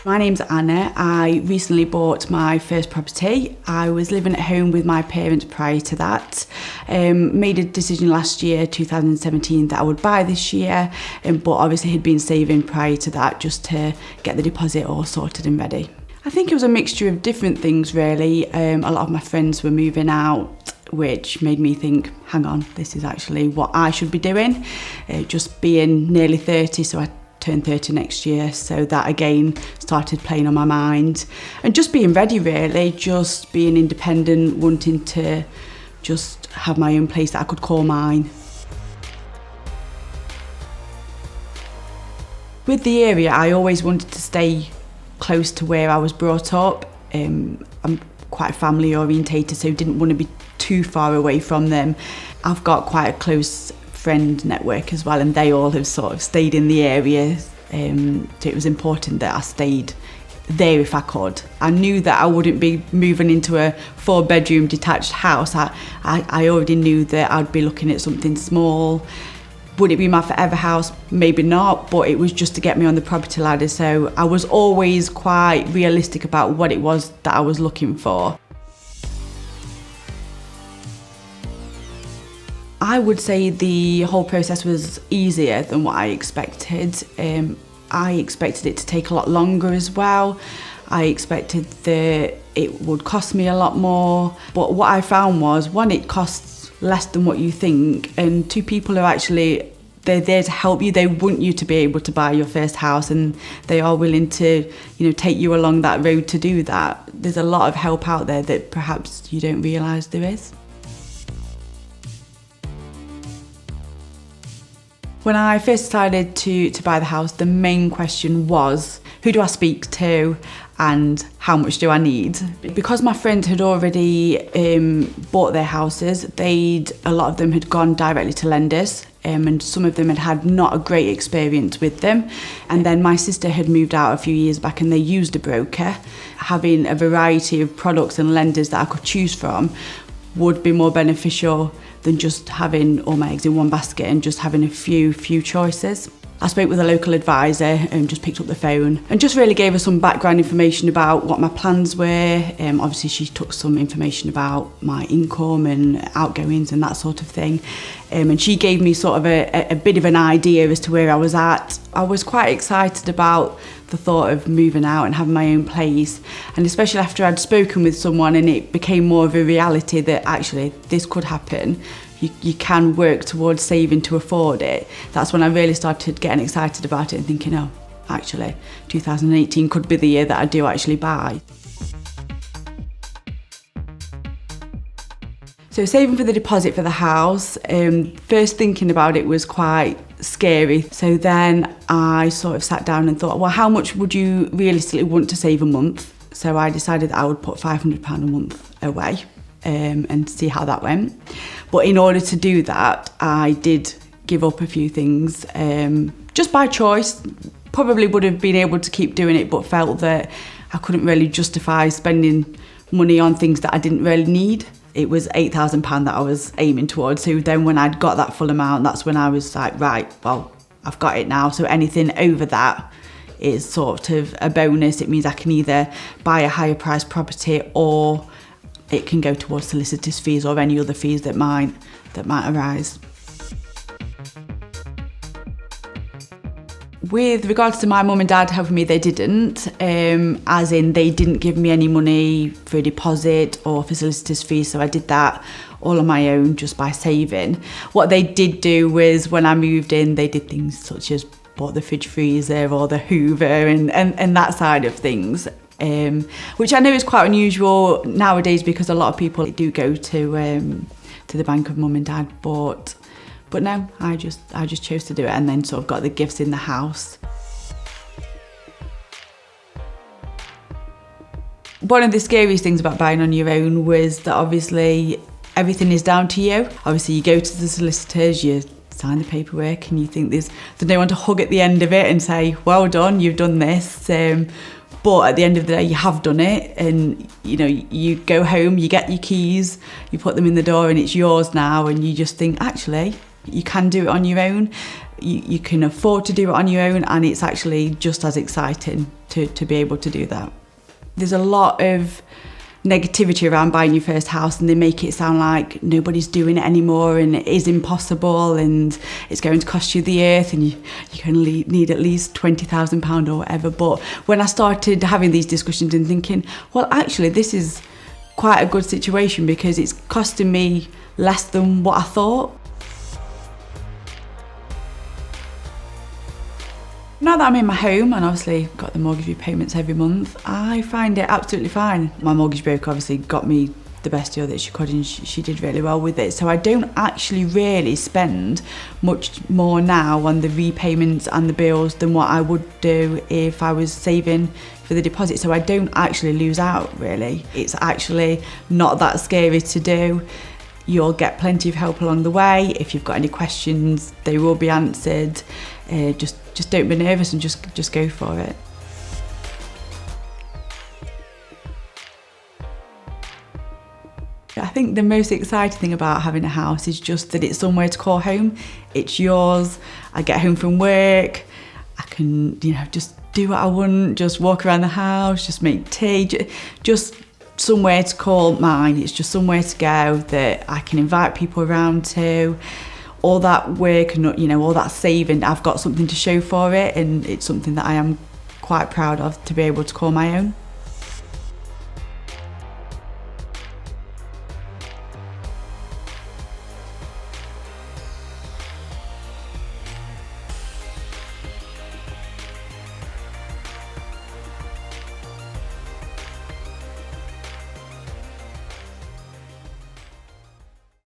My name's Anna. I recently bought my first property. I was living at home with my parents prior to that. Made a decision last year, 2017, that I would buy this year, but obviously had been saving prior to that just to get the deposit all sorted and ready. I think it was a mixture of different things really. A lot of my friends were moving out, which made me think, hang on, this is actually what I should be doing. Just being nearly 30, so I turned 30 next year, so that again started playing on my mind. And just being ready really, just being independent, wanting to just have my own place that I could call mine. With the area, I always wanted to stay close to where I was brought up. I'm quite family orientated, so didn't want to be too far away from them. I've got quite a close friend network as well, and they all have sort of stayed in the area, so it was important that I stayed there if I could. I knew that I wouldn't be moving into a 4-bedroom detached house. I already knew that I'd be looking at something small. Would it be my forever house? Maybe not, but it was just to get me on the property ladder, so I was always quite realistic about what it was that I was looking for. I would say the whole process was easier than what I expected. I expected it to take a lot longer as well. I expected that it would cost me a lot more. But what I found was, one, it costs less than what you think, and two, people are actually, they're there to help you. They want you to be able to buy your first house, and they are willing to, take you along that road to do that. There's a lot of help out there that perhaps you don't realise there is. When I first decided to buy the house, the main question was, who do I speak to and how much do I need? Because my friends had already bought their houses, a lot of them had gone directly to lenders, and some of them had had not a great experience with them. And then my sister had moved out a few years back and they used a broker. Having a variety of products and lenders that I could choose from would be more beneficial than just having all my eggs in one basket and just having a few choices. I spoke with a local advisor and just picked up the phone and just really gave her some background information about what my plans were. Obviously she took some information about my income and outgoings and that sort of thing. And she gave me sort of a bit of an idea as to where I was at. I was quite excited about the thought of moving out and having my own place, and especially after I'd spoken with someone and it became more of a reality that actually this could happen. You can work towards saving to afford it. That's when I really started getting excited about it and thinking, oh, actually 2018 could be the year that I do actually buy. So saving for the deposit for the house, first thinking about it was quite scary. So then I sort of sat down and thought, well, how much would you realistically want to save a month? So I decided that I would put £500 a month away and see how that went. But in order to do that, I did give up a few things, just by choice. Probably would have been able to keep doing it, but felt that I couldn't really justify spending money on things that I didn't really need. It was £8,000 that I was aiming towards. So then when I'd got that full amount, that's when I was like, right, well, I've got it now. So anything over that is sort of a bonus. It means I can either buy a higher priced property or it can go towards solicitors' fees or any other fees that might arise. With regards to my mum and dad helping me, they didn't, as in they didn't give me any money for a deposit or for solicitors' fees, so I did that all on my own just by saving. What they did do was when I moved in, they did things such as bought the fridge freezer or the Hoover and that side of things, which I know is quite unusual nowadays because a lot of people do go to the bank of mum and dad, but no, I just chose to do it and then sort of got the gifts in the house. One of the scariest things about buying on your own was that obviously everything is down to you. Obviously you go to the solicitors, you sign the paperwork and you think there's no one to hug at the end of it and say, well done, you've done this. But at the end of the day, you have done it, and you go home, you get your keys, you put them in the door and it's yours now, and you just think, actually, You can do it on your own. You can afford to do it on your own, and it's actually just as exciting to be able to do that. There's a lot of negativity around buying your first house, and they make it sound like nobody's doing it anymore and it is impossible and it's going to cost you the earth and you can need at least £20,000 or whatever. But when I started having these discussions and thinking, well, actually this is quite a good situation because it's costing me less than what I thought. Now that I'm in my home and obviously got the mortgage repayments every month, I find it absolutely fine. My mortgage broker obviously got me the best deal that she could, and she did really well with it. So I don't actually really spend much more now on the repayments and the bills than what I would do if I was saving for the deposit. So I don't actually lose out, really. It's actually not that scary to do. You'll get plenty of help along the way. If you've got any questions, they will be answered. Just don't be nervous and just go for it. I think the most exciting thing about having a house is just that it's somewhere to call home. It's yours. I get home from work, I can, just do what I want, just walk around the house, just make tea, just somewhere to call mine. It's just somewhere to go that I can invite people around to. All that work and all that saving, I've got something to show for it, and it's something that I am quite proud of to be able to call my own.